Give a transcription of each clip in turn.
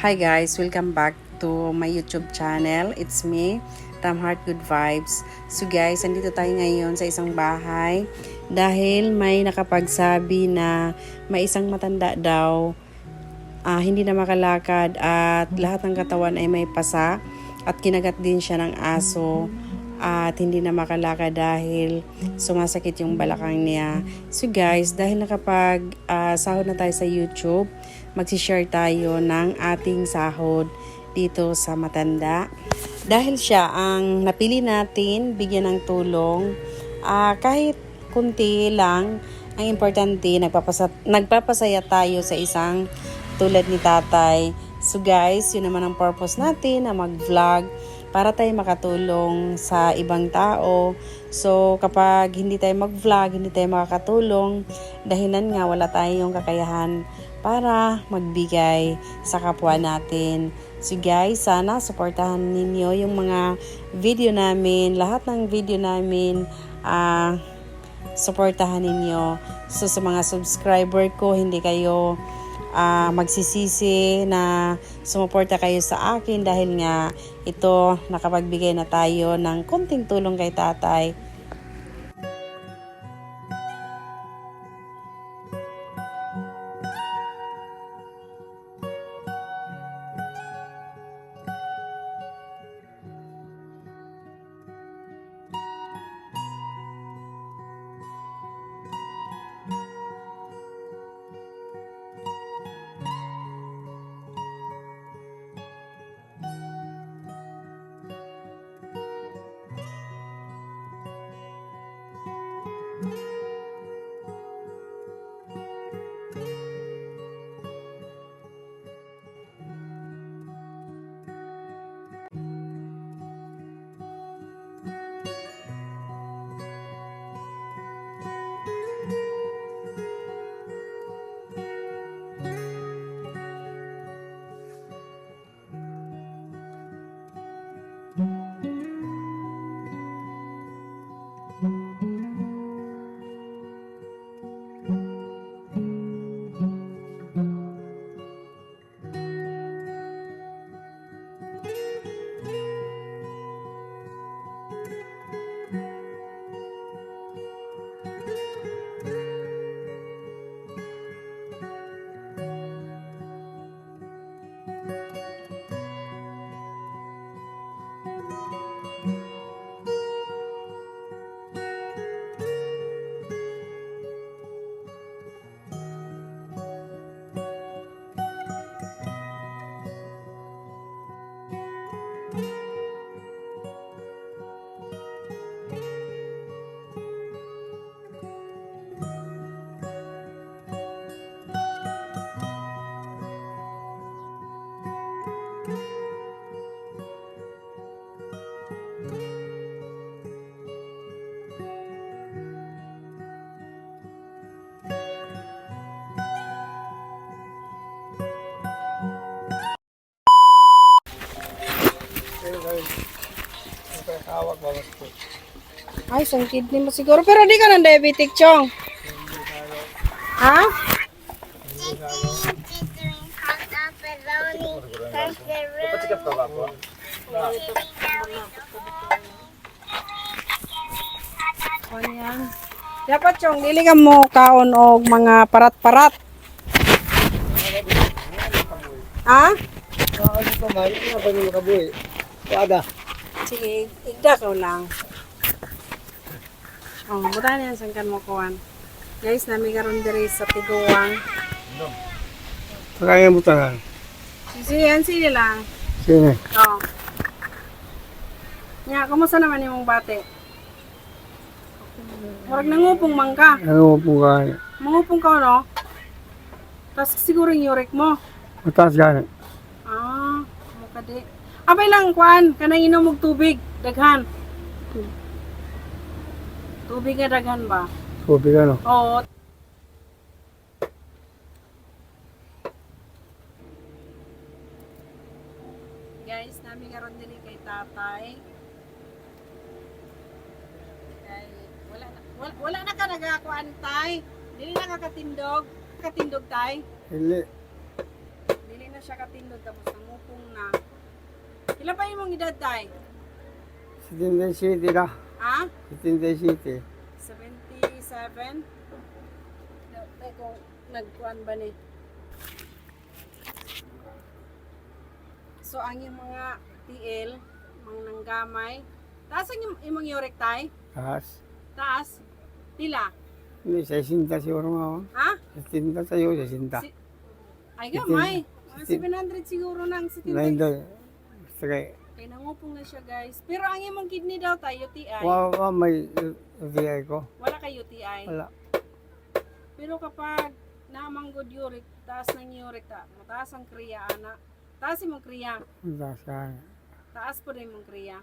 Hi guys, welcome back to my YouTube channel. It's me, Tamheart Good Vibes. So guys, andito tayo ngayon sa isang bahay dahil may nakapagsabi na may isang matanda daw, hindi na makalakad at lahat ng katawan ay may pasa at kinagat din siya ng aso at hindi na makalakad dahil sumasakit yung balakang niya. So guys, dahil nakapag sahod na tayo sa YouTube, magsishare tayo ng ating sahod dito sa matanda. Dahil siya ang napili natin, bigyan ng tulong, kahit kunti lang, ang importante, nagpapasaya tayo sa isang tulad ni tatay. So guys, yun naman ang purpose natin na mag-vlog para tayo makatulong sa ibang tao. So kapag hindi tayo mag-vlog, hindi tayo makakatulong, dahilan nga wala tayong kakayahan para magbigay sa kapwa natin. So guys, sana suportahan ninyo yung mga video namin, lahat ng video namin, suportahan ninyo. So sa mga subscriber ko, hindi kayo magsisisi na sumuporta kayo sa akin dahil nga ito nakapagbigay na tayo ng konting tulong kay tatay. Ay, isang kidney mo siguro. Pero di ka ng diabetic, Chong. Ha? Yan. Dapat, Chong, dili ka mo kaon og mga parat-parat. Ha? Sige, igda ka lang. Oh, buta na yan sangkan mo kuhan. Guys, nami karon diri sa Tiguang. Kaya mo tangan. Sige lang. Sino? Oh. Nya, kumusta naman yung bate? Murag nangupong mangka. Ano mo pong kaya? Mangupong ka, no? Tapos siguro yung uric mo. Mataas gani. Mukadi. Abay lang, kuhan. Kanang inom og tubig. Daghan. Tubig nga daghan ba? Tubig ano? Oo. Guys, namin karon din kay tatay. Kay wala na ka nagakuan tay. Dili na ka katindog tay. Hindi. Dili na siya katindog tapos nangupong na. Ilan pa imong edad tay? 77 na. Ha? 77. 77? Tay kung nagkuan ba ni? So ang yung mga TL, mga nanggamay, taas ang imong uric tay? Taas. Taas? Pila? Hindi, 60 siguro nga ako. Ha? 60 sa'yo, 60. Si- Ay gamay. Mga 700 siguro nang 70. Hindi. Basta kay, Kaya nangupong na siya guys. Pero ang imong kidney daw tayo, UTI. may UTI ko. Wala kay UTI. Wala. Pero kapag namang good uric, taas ng uric, mataas ang kriya, ana. Taas imong kriya. Taas ka. Taas po rin imong kriya.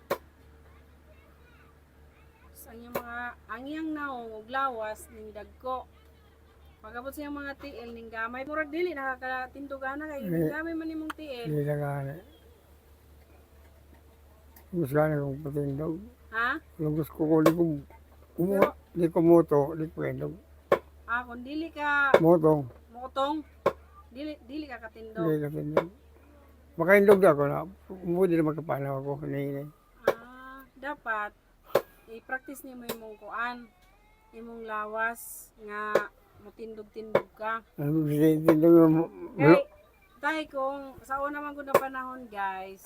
So, ang iyang naong, ug lawas, ning dagko. Pagabot sa iyang mga TL, ning gamay. Murag dili, nakakatindugan na kay ning gamay man imong TL. Hindi na gani. Gusto gani kong patindog. Ha? Gusto ko di ko di ko moto, di ko endog. Kung dili ka Motong, motong, dili ka katindog. hindi ka tindog. Makaindog na ako na. Umuwi na magkapanaw ako. Hinahinay. Dapat i-practice niyo mo imong kuan, imong lawas nga motindog-tindog ka. Tindog mo. Kay tay kung sa una man gud na panahon guys,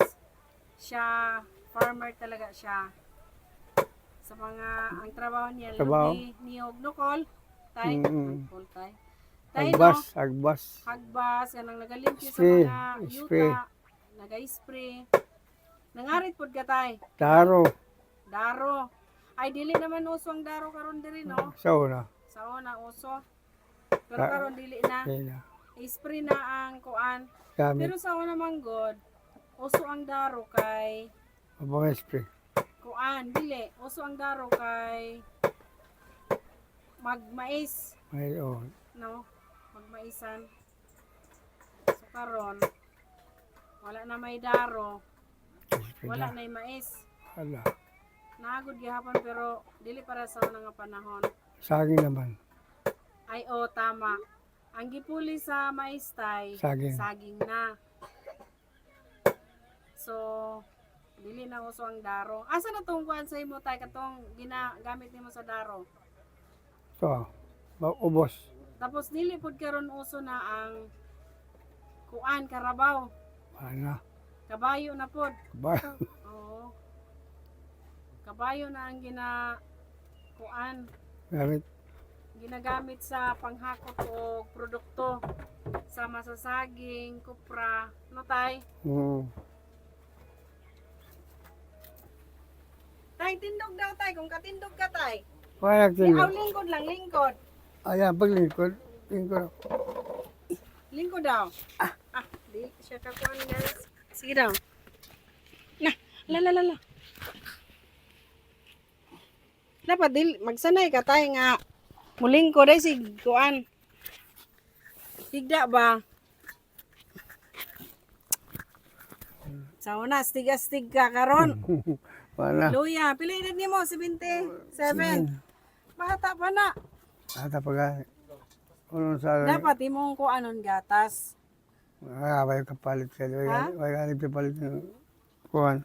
siya farmer talaga siya. Sa mga ang trabaho niya Trabaho? lubi, niyog, nukol, tay, nukol tay. Tay Agbas, no, agbas. hagbas, kanang nagalimpyo sa Spray, mga spray. yuta, naga-spray. Nangarit pod ka tay. Taro. Daro. Ay, dili naman uso ang daro karon diri, no? Sa una. Sa una, uso. Pero karon dili na. Hindi na. I-spray na ang kuan. Gamit. Pero sa una man god, uso ang daro kay Mabang spray. kuan, dili. Uso ang daro kay magmais, Ay, oh. no? Magmaisan. So karon, wala na may daro, Spray wala na. na mais. Hala. Nagod gihapon pero dili para sa una nga panahon. Saging naman. Ay, tama. Ang gipuli sa mais tay, Saging. saging na. So, dili na uso ang daro. Asa na tong kuan sa imo tay katong ginagamit nimo sa daro? Ito. Ubos. Tapos dili pud karon uso na ang kuan karabaw. Ano? Kabayo na pud. Ba? Oo. Kabayo na ang kuan Gamit. ginagamit sa panghakot o produkto sama sa saging, kupra, no tay? Tay, tindog daw tay, kung katindog ka tay. Kaya tindog. Lingkod lang, lingkod. Ayan, paglingkod. Lingkod. Lingkod daw. Di siya kakuan guys. Sige daw. Na, la. Dapat magsanay ka tay nga mulingkod ay sig kuan. Tigda ba? Sa una, astig ka karon. Wala. Luya, pila edad nimo? 77. Bata pa na. Ata pag ano sa Dapat imong kuanon gatas. may kapalit sa Ha? may kapalit ng kuhan.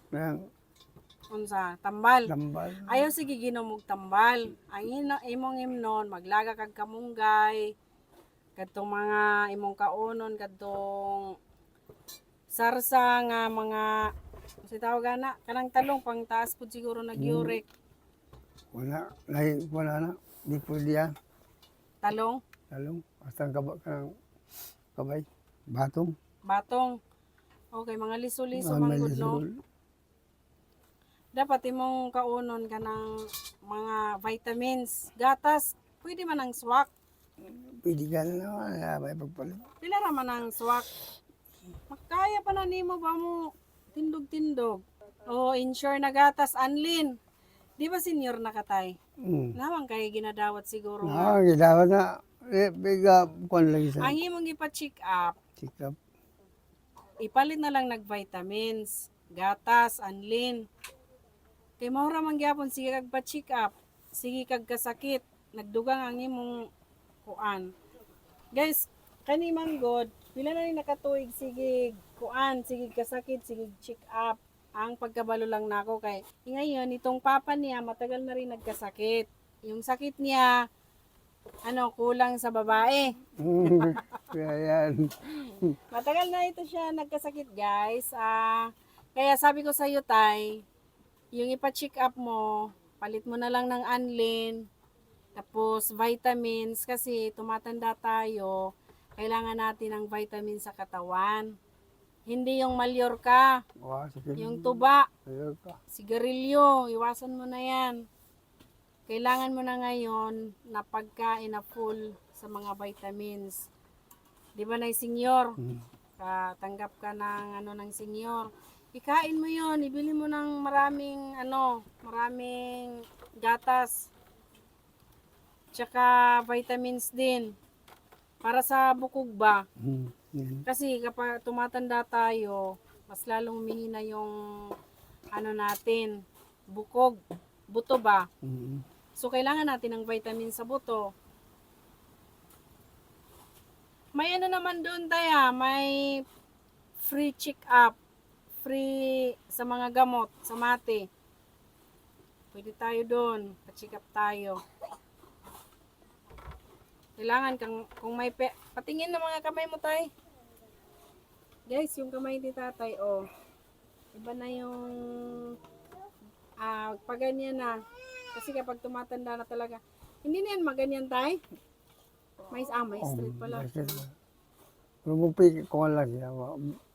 Yang Unsa? Tambal. tambal. Ayaw sige ginomog tambal. Ang imong imnon maglaga kag kamunggay. Kadtong mga imong kaunon kadtong sarsa nga mga si tawag na kanang talong pang taas pud siguro nag-uric. Wala na. Di pwede yan. Talong, Talong. Basta ang kabay. Batong. batong. Okay, mga liso-liso May man gud no. lisul. Dapat imong kaunon kanang mga vitamins, gatas, pwede man ang swak. Pwede ka na naman. May pagpalit. Pila ra man ang swak. Makaya pa na nimo ba mo tindog-tindog. Insure na gatas anlin. Di ba senior na katay? Nawang kay ginadawat siguro nga. Dapat na. Biga, kung lagi sa Ang imong ipa-check up, check-up. ipalit na lang nag-vitamins, gatas, anlin. Kay mahura man gyapon sige kag pa-check up, sige kag kasakit, nagdugang ang imong kuan. Guys, kani man god, Pila na rin nakatuig, sige, kuan, sige kasakit, sige check up. Ang pagkabalo lang nako kay ngayon itong papa niya matagal na rin nagkasakit. Yung sakit niya kulang sa babae. Kaya yan. Matagal na ito siya nagkasakit, guys. Kaya sabi ko sa iyo, Tay, yung ipa-check up mo, palit mo na lang ng Anlin, tapos vitamins kasi tumatanda tayo, kailangan natin ng vitamins sa katawan. Hindi yung Mallorca, Sige. yung tuba, Ayun ka. sigarilyo, iwasan mo na yan. Kailangan mo na ngayon na pagkain na full sa mga vitamins. Di ba na senior? Tanggap ka ng ng senior. Ikain mo yon, ibili mo ng maraming gatas. Tsaka vitamins din. Para sa bukog ba? Kasi kapag tumatanda tayo, mas lalong humihina yung natin, bukog, buto ba? So kailangan natin ng vitamin sa buto. May naman doon tayo, may free check up, free sa mga gamot, sa mate. Pwede tayo doon, pa-check up tayo. Kailangan kung may patingin ng mga kamay mo, Tay. Guys, yung kamay ni Tatay, iba na yung paganyan na. Kasi kapag tumatanda na talaga, hindi na yan maganyan, Tay. May straight pala. Lumupik ko lang siya.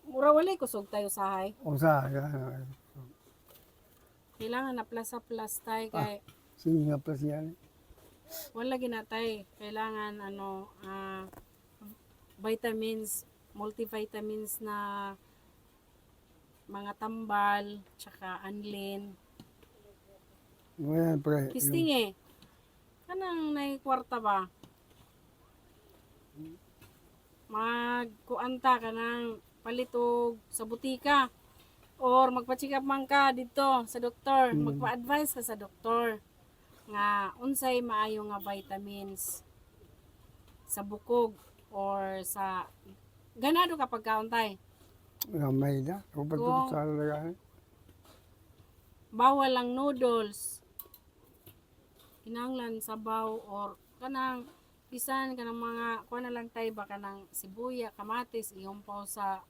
Mura walay kusog tayo sahay. Usa. Kailangan na plus Tay kay Sige nga pa siya. wala ginatay. Kailangan vitamins, multivitamins na mga tambal, tsaka anlin. Ngayon, pre. Kisting kanang kwarta ba? Magkuanta ka ng palitog sa butika or magpa-check up man ka dito sa doktor, magpa-advise ka sa doktor nga unsay maayo nga vitamins sa bukog or sa ganado kapag kauntay. Gamay na. Kung pagtutut sa alagaan. Bawal lang noodles. Kinahanglan sabaw or kanang bisan kanang mga kuha na lang tayo ba kanang sibuya, kamatis, iumpaw sa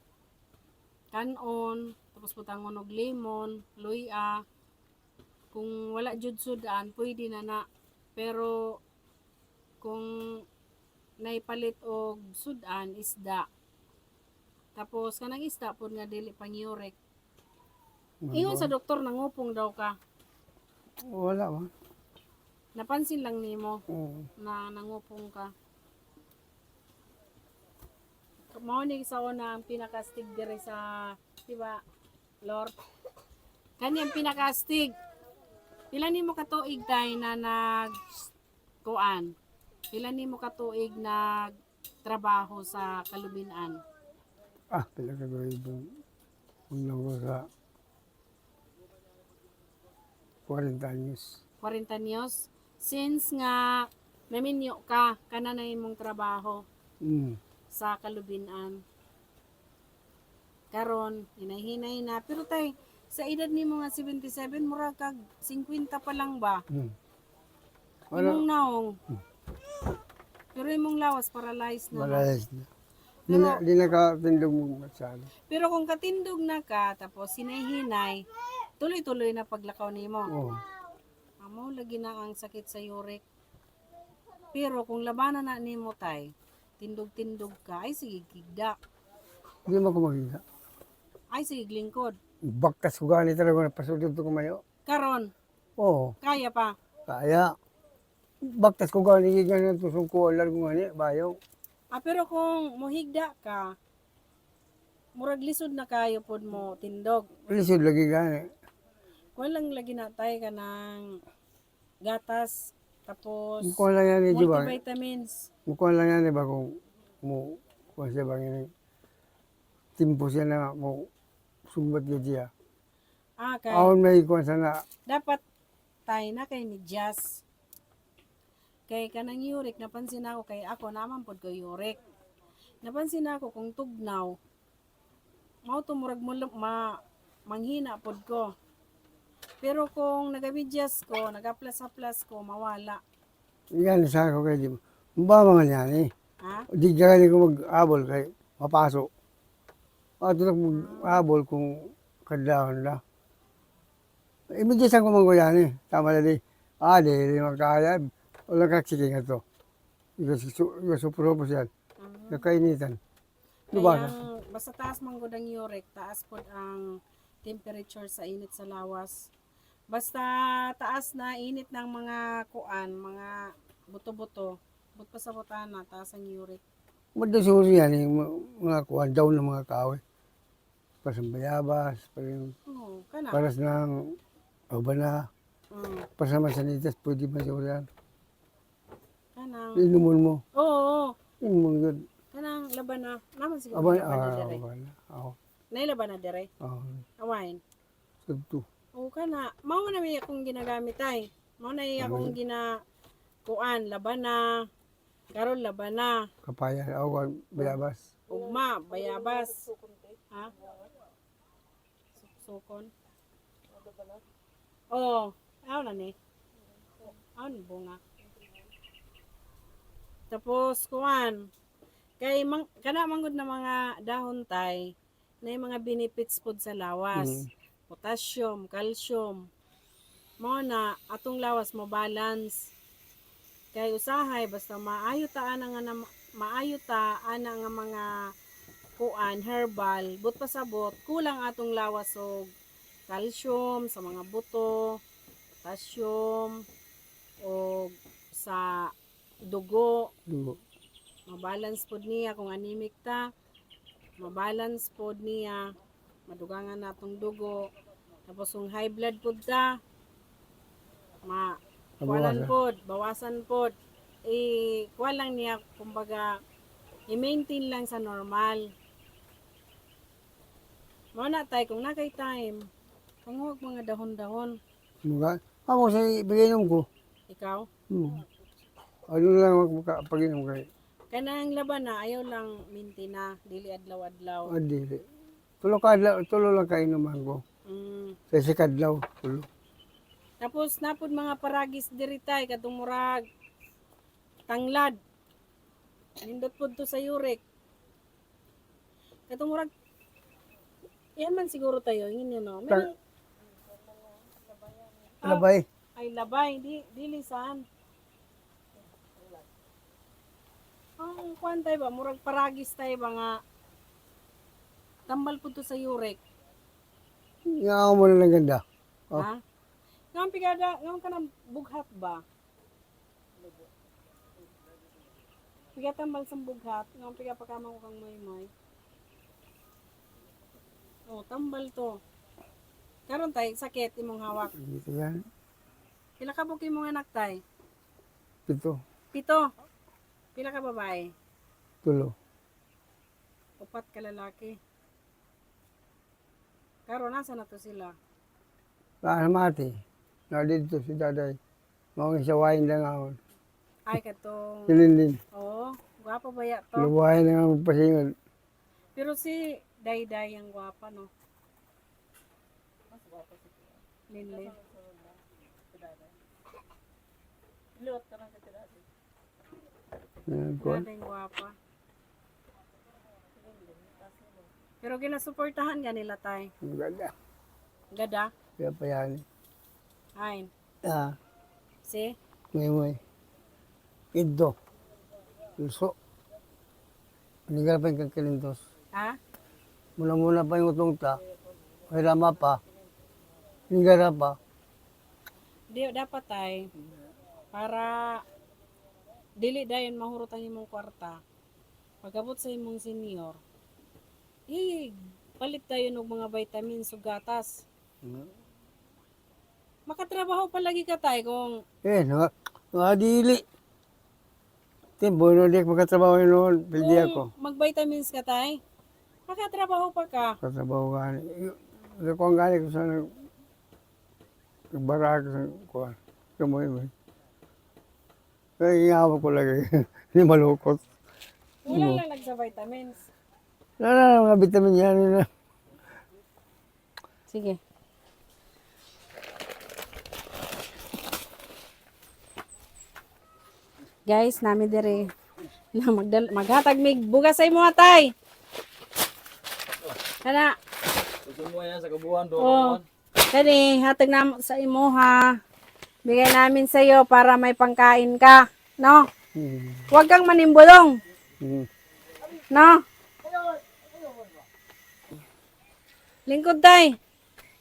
kanon, tapos putangon og lemon, luya. Kung wala jud sudan, pwede na. Pero kung naipalit og sudan, isda. Tapos kanang isda pud nga dili pang uric. Ingon sa doktor nangupong daw ka. Wala ba? Napansin lang nimo Oo. na nangupong ka. Mao ni sa una ang pinakastig dire sa, di ba, Lord? Kani ang pinakastig. Pila nimo katuig tay na kuan? Pila nimo katuig trabaho sa kalubinan? Pila ka ba ibang unang ko sa 40 anyos. 40 anyos? Since nga naminyo ka, kana na imong trabaho sa kalubinan. Karon, hinay-hinay na. Pero tay, sa edad nimo nga 77, mura kag 50 pa lang ba? Imong naong. Pero imong lawas paralyzed na. Malayas na. Pero- Di na ka tindog mo masyado. Pero kung katindog na ka, tapos hinay-hinay, tuloy-tuloy na paglakaw nimo. Oo. Amo lagi na ang sakit sa uric. Pero kung labanan na nimo tay, tindog-tindog ka, ay sige gigda. Hindi mo ko makita. Ay sige lingkod. Bakas ko gani talaga na pasudod ko kumayo. Karon, Oo. kaya pa. Kaya. Baktas ko gani gani tusong ko alar ko gani bayo. Pero kung mohigda ka, murag lisod na kayo pod mo tindog. Lisod lagi gani. Kung lang lagi na tayo ka ng gatas, tapos Mukha lang yan ni ba? multivitamins. Mukha lang yan ba kung mo kung siya bang ini. Timpo siya na mo sumbat ko siya. Kay Aon may kuwan sana. dapat tayo na kay medyas. Kay kanang uric, napansin ako kay ako naman pod ko uric. napansin ako kung tugnaw, mao tumurag mo manghina pod ko. Pero kung nagamidyas ko, nagaplas-aplas ko, mawala. Yan, sa ko kay di mo. Ba mga yan eh. Ha? Di ka ko mag-abol kay mapasok. At ito mag-abol kung kadahon na. Imidyasan ko man ko yan eh. Tama na di. Di magkaya. Walang kaksiking ito. Ika supropos yan. Nakainitan. Lubasa. Kaya basta taas man gud ang uric, taas pod ang temperature sa init sa lawas. Basta taas na init ng mga kuan, mga buto-buto. But pa sa butana, taas ang uric. Madasuro yan eh. Mga kuwan daw ng mga kahoy. Paras ng bayabas. Oo, kana. Paras ng abana. Paras ng masanitas. Pwede masuro yan. Kanang. Inumon mo. Oo. Inumon yun. Kanang laban na. Naman siguro Abana. laban na dire. Abana. Ako. Nailaban na dire. Awain. Sabto. Oo kana. Mao na may akong ginagamit ay. Mao na akong kuan, laban na. Karon laban na. Kapaya. Ako bayabas. Ugma, bayabas. Ha? Sukon. Oo. Aw na ni. Aw ni bunga. Tapos kuan. Kay kana manggod na mga dahon tay na mga benefits pod sa lawas. Potassium, calcium. Mao na atong lawas mo balance. Kay usahay basta maayo ta ana nga mga kuan herbal but pasabot kulang atong lawas og calcium sa mga buto, potassium o sa dugo. Dugo. Mabalance pod niya kung anemic ta. Mabalance pod niya madugangan natong dugo. Tapos kung high blood pod ta, bawasan pod. Kuha lang niya, kumbaga, i-maintain lang sa normal. Mao na tay, kung nakay time, panguwag mga dahon-dahon. Mga, ako sa ibigay ko. Ikaw? Ano lang magpag-inom kayo? Kanang laban na, ayaw lang minti na, dili adlaw-adlaw. Dili. Tulo lang kayo naman ko. Sa sikadlaw, tulo. Tapos napod mga paragis diri tay katong murag tanglad. Nindot pod to sa uric. Katong murag yan man siguro tayo, ingin no. Labay. Ay labay, dili saan. Ang kuan tay ba murag paragis tay ba nga tambal pod to sa uric. Nga mo na lang ganda. Ha? Ngam pigada, ngam kanang bughat ba? Piga tambal sa bughat, ngam piga pa kamang kang moy-moy. Oh, tambal to. Karon tay sakit imong hawak. Dito yan. Pila ka buki imong anak tay? Pito. 7. Pila ka babae? Tulo. 4 ka lalaki. Karon nasa na to sila? Mati. Na dito si daday. Mga isawain lang ako. Ay katong Silindin. oh, gwapa ba ya to? Lubuhayin lang ang pasingan. Pero si Dayday ang gwapa no. Linlin. Lot ka sa tirade. Daday gwapa. Pero ginasuportahan ka nila tay. Maganda. Gada. Kaya pa yan. Ay. Si? May. Iddo. Luso. Panigal pa yung kakilintos. Ha? Mula pa yung utong ta. May rama pa. Nigara pa. Di dapat tay para dili dayon mahurot ang imong kwarta. Pagabot sa imong senior, palit tayo ng mga vitamins ug gatas. Makatrabaho palagi ka tay kung Dili. Timbo, no, di magkatrabaho noon. Pwede ako. mag-vitamins ka tay, makatrabaho pa ka. Katrabaho ka. Ako ang gani ko sa nagbaraka sa kuwan. Kamoy mo. Kaya ingawag ko lagi. Hindi malukot. Wala lang nagsa vitamins. Wala na mga vitamin yan. Na. Sige. Guys, nami dire na maghatag mig bugas sa imo atay. Kana. Gusto mo yan sa kabuhan doon. Oh. Kani hatag na sa imo ha. Bigay namin sa iyo para may pangkain ka, no? Huwag kang manimbulong, no? Lingkod tay.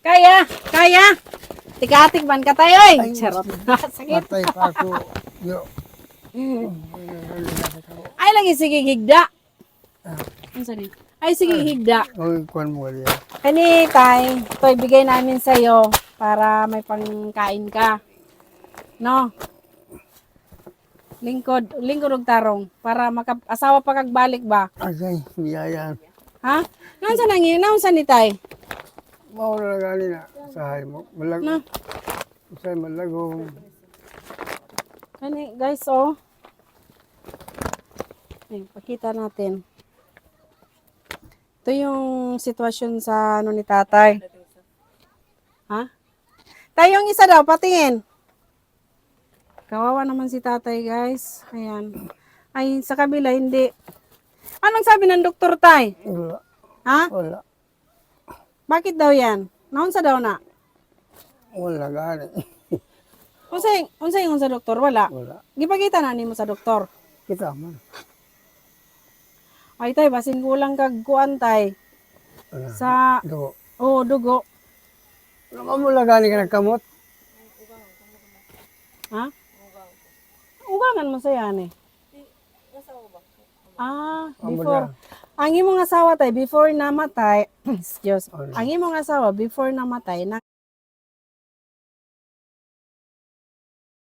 Kaya, kaya. Tigatik man ka tayo, eh. Charot. Sakit. Patay pa ako. Yo. Ay, lagi sige higda. Ano sabi? Ay, sige higda. Oy, kuan mo gali. Kani, tay, ito ibigay namin sa'yo para may pangkain ka. No? Lingkod og tarong para asawa pa kagbalik ba? Agay, biyaya. Ha? Naunsa nangi? Naunsa ni tay? Mawala na gali na. Sahay mo. Malag. Na. Sahay malagong. Kani, guys, oh. Ay, pakita natin. Ito yung sitwasyon sa ano ni tatay. Ha? Tayong isa daw, patingin. Kawawa naman si tatay, guys. Ayan. Ay, sa kabila, hindi. Anong sabi ng doktor, tay? Wala. Ha? Wala. Bakit daw yan? Naunsa daw na? Wala gali. Unsay yung sa doktor? Wala. Wala. Gipakita na nimo sa doktor. Kita man. Ay, tay, basin kulang kag kuan, tay. Wala. Sa, Do. oh, dugo. Wala mo lang gali ka nagkamot. Ha? Ugangan mo sa yan, eh. Ah, before. Ang imong asawa tay before namatay, excuse. Ang imong asawa before namatay na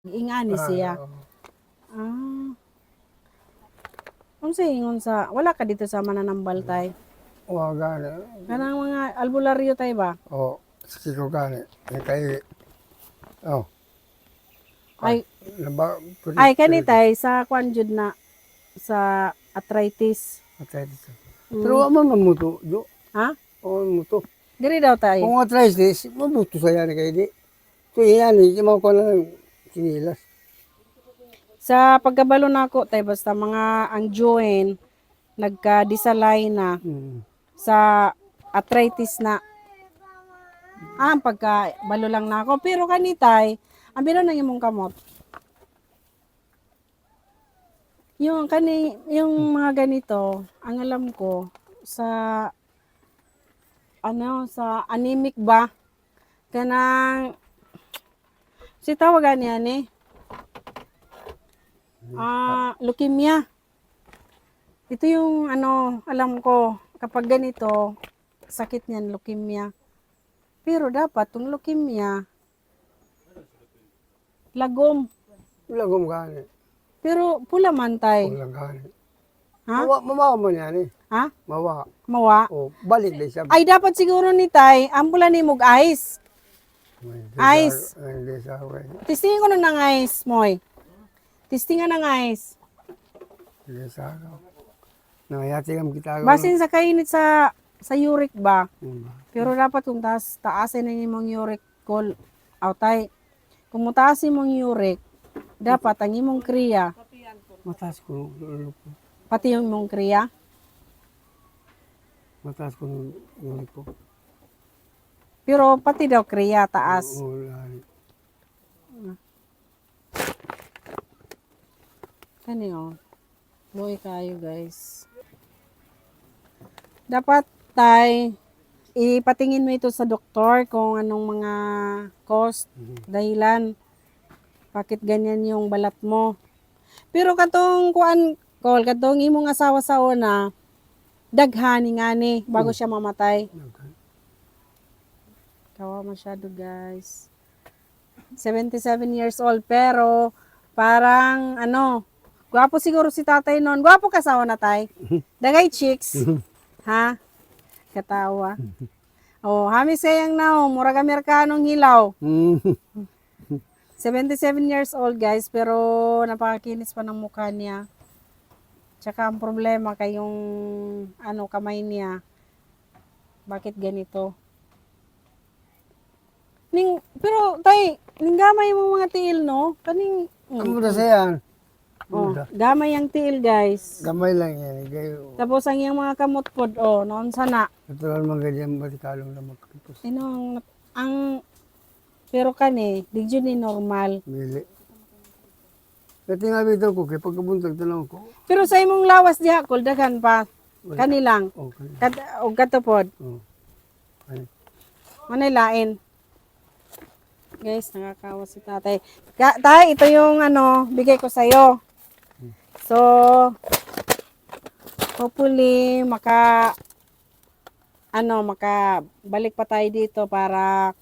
ingani siya. Ah. Unsa ingon sa wala ka dito sa mananambal tay? Wala gali. Kanang mga albularyo tay ba? Oh, sige ko gali. Kay. Oh. Ay Laba. ay kani tay sa kwan jud na sa arthritis. Patay dito. Pero wala man mamuto. Jo. Ha? O muto. Diri daw tay. Kung arthritis, mabuto sa yan kay di. So yan, hindi mo ko lang sinilas. Sa pagkabalo nako tay basta mga ang joint nagka-disalay na sa arthritis na. Ah, ang pagkabalo lang nako pero kanitay ang bilo nang imong kamot. Yung mga ganito, ang alam ko sa sa anemic ba kanang si tawagan niya ni leukemia. Ito yung alam ko kapag ganito sakit niyan leukemia. Pero dapat tong leukemia lagom. Lagom gani. Pero pula man tay. Wala gani. Ha? Mamawa mo yan eh. Ha? Mawa. Mawa. O, balik din siya. Ay dapat siguro ni tay ampulan ni mog ice. Ice. Hindi sa akin. Testingin ko na ng ice, moy. Testingan ng ice. Hindi sa akin. Nangayati kami kita. Basin sa kainit sa uric ba? Pero dapat kung taasin na imong uric call outay. Kung mutaasin mong uric, dapat ang imong kriya, Mataas ko ulo ko. pati yung imong kriya, Mataas ko ulo ko. pero pati daw kriya taas. Oo, lali. Kani oh. Buhay kayo guys. Dapat tay ipatingin mo ito sa doktor kung anong mga cause, dahilan, bakit ganyan yung balat mo. Pero katong katong imong asawa sa una, daghani ngani bago siya mamatay. Kawa masyado guys. 77 years old pero parang gwapo siguro si tatay noon. Gwapo kasawa na tay. Dagay chicks. Ha? Katawa. Oh, hamis sayang na murag Amerikanong hilaw. 77 years old guys, pero napakakinis pa ng mukha niya. Tsaka ang problema kay yung kamay niya. Bakit ganito? Pero tay, ning gamay mo mga tiil no? Kaning Amo na sa yan. oh, gamay ang tiil guys. Gamay lang yan. Kayo, Tapos ang iyang mga kamot pod noon sana. natural man ganyan matikalong na magkakipos. Ang pero kani, di jud ni normal. Mili. Kati nga bitaw ko, kaya pagkabuntag tanong ko, Pero sa imong lawas diha kol daghan pa. Kani lang. okay. Og katupod. Oh. Ay, Manay lain. Guys, nakakawa si tatay. Tay, ito yung bigay ko sa'yo. So, hopefully, makabalik pa tayo dito para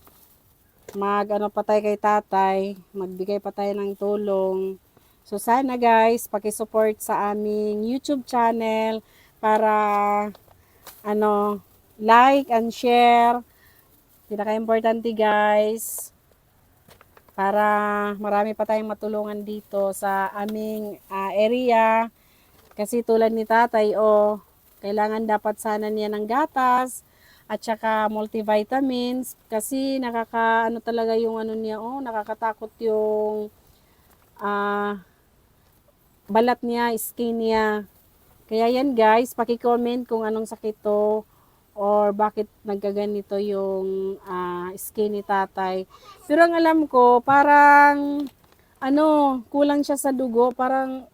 pa tayo kay tatay, magbigay pa tayo ng tulong. So, sana guys, pakisupport sa aming YouTube channel para, like and share. Pinaka-importante guys, para marami pa tayong matulungan dito sa aming area. Kasi tulad ni tatay, kailangan dapat sana niya ng gatas at saka multivitamins kasi talaga yung niya, nakakatakot yung balat niya, skin niya. Kaya yan guys, paki-comment kung anong sakit to or bakit nagkaganito yung skin ni tatay. Pero ang alam ko, parang kulang siya sa dugo. Parang,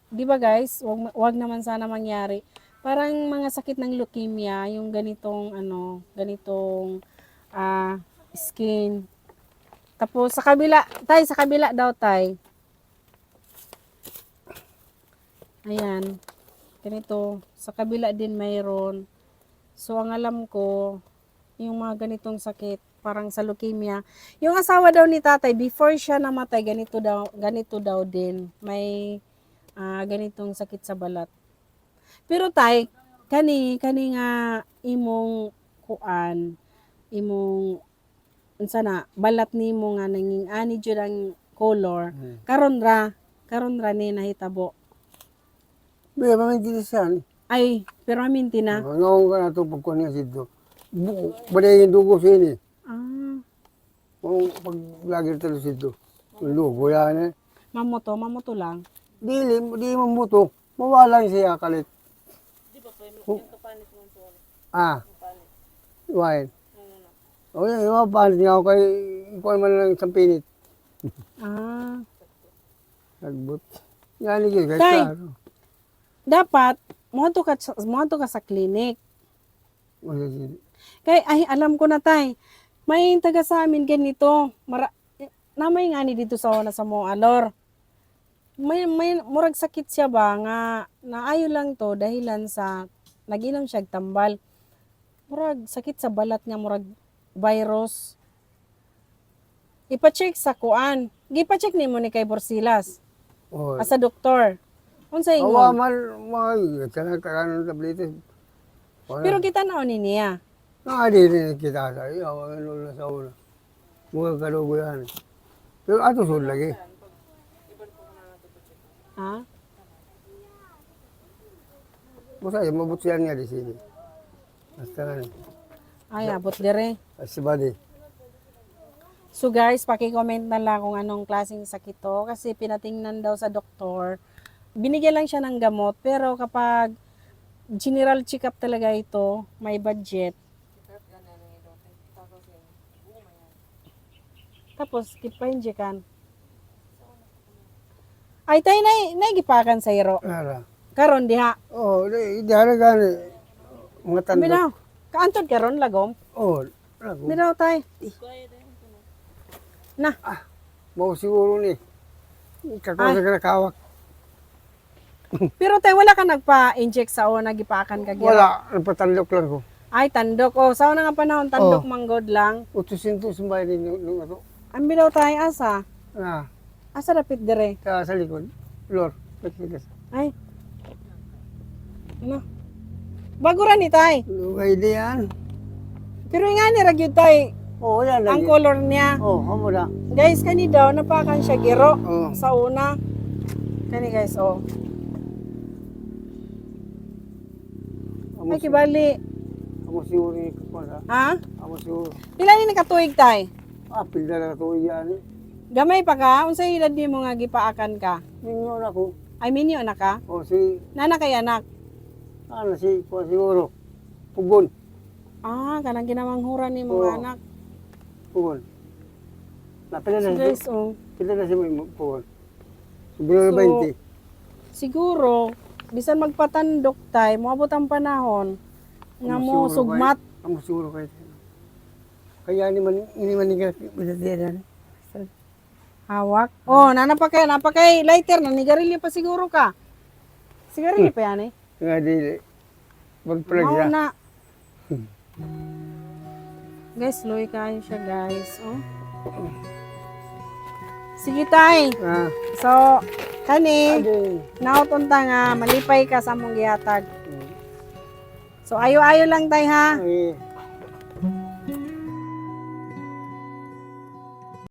di ba guys, wag naman sana mangyari. Parang mga sakit ng leukemia, yung ganitong skin. Tapos sa kabila daw tay. Ayan, ganito. Sa kabila din mayroon. So, ang alam ko, yung mga ganitong sakit, parang sa leukemia. Yung asawa daw ni tatay, before siya namatay, ganito daw din. May ganitong sakit sa balat. Pero tay, kani nga imong balat nimo nga nanging ani jud ang color. Karon ra ni nahitabo. may mamintinis yan. Ay, pero aminti na. Ngayon ka na ito pagkuhan niya sito. Baday yung dugo siya ini. Pag lagi ito sito. Yung dugo yan eh. Mamoto lang. Di mamuto. Mawala siya kalit. Di ba po, yung kapanit mo po? Wine. O yan, yung mapanit nga ako kay ikuha man lang isang pinit. Nagbut. Yan yun, kahit Tay. klaro. Dapat, muadto ka sa clinic. Kay, alam ko na tay. May taga sa amin ganito. Namay nga ni dito sa mo alor. May murag sakit siya ba nga naayo lang to dahilan sa naginom siya tambal. Murag sakit sa balat niya, murag virus. Ipa-check sa kuan. Gipa-check nimo ni kay Borsilas. Asa doktor. Unsa ingon? Awa man, mga kanang tablitis. Pero kita na ni niya. Nakadiri kita sa iyo, ano na sa una. Mga kalugo yan. Pero ato sud lagi. Ha? Basta yung mabutihan niya di sini. Basta na. Ay, abot dire. Asibadi. So guys, paki-comment na lang kung anong klaseng sakit to kasi pinatingnan daw sa doktor. Binigyan lang siya ng gamot pero kapag general check-up talaga ito, may budget. Tapos, kipa-injekan. Ay, tayo naigipakan sa iro. Nara. Karon diha. Di gani. Mga tandok. Binaw. Kaantod karon lagom. Lago. Binaw tay. Na. Mau siguro ni. Kakawag ka na kawak. Pero tay wala ka nagpa-inject sa o nagipakan ka gira. Wala, nagpatandok lang ko. Ay, tandok. Sa una nga panahon, tandok manggod lang. 800 sumbay din yung ato. Ang binaw tayo asa. Ah, Asa rapid dire. sa likod. Lord, nagsigas. Ay. Ano? Bago ra ni tay. Lugay di yan. Pero nga ni ragyod tay. Yan Ang lagi. color niya. Amo na. Guys, kani daw napakan siya giro Oo. sa una. Kani guys, Ay, kibali. Amo siguro ni Kapasa. Ha? Amo siguro. Pila ni nakatuig tay? Pilda na ito yan eh. Gamay pa ka? Unsay edad nimo nga gipaakan ka? Ninyo na ko. Ay, minyo na ka? O si, Nana kay anak? ano si, po siguro. Pugon. Ah, kanang ginamanghuran ni Oo. mga anak. Pugon. Napila So na si, guys, oh. pila na si Pugon. Siguro na So, 20. Siguro, bisan magpatandok tay, moabot ang panahon nga Amo mo siguro sugmat. Amo siguro kayo. Kaya ni man nga bisatiran. Hawak. Oh, napakay lighter na nigarilyo pa siguro ka. Sigarilyo pa yan eh. Nga dili. Magpalag Mao siya. na. Guys, loy kayo siya guys. Oh. Sige tay. Ah, So, kani, ade. nautunta nga, malipay ka sa mong gihatag. So, ayo-ayo lang tay ha. Ay,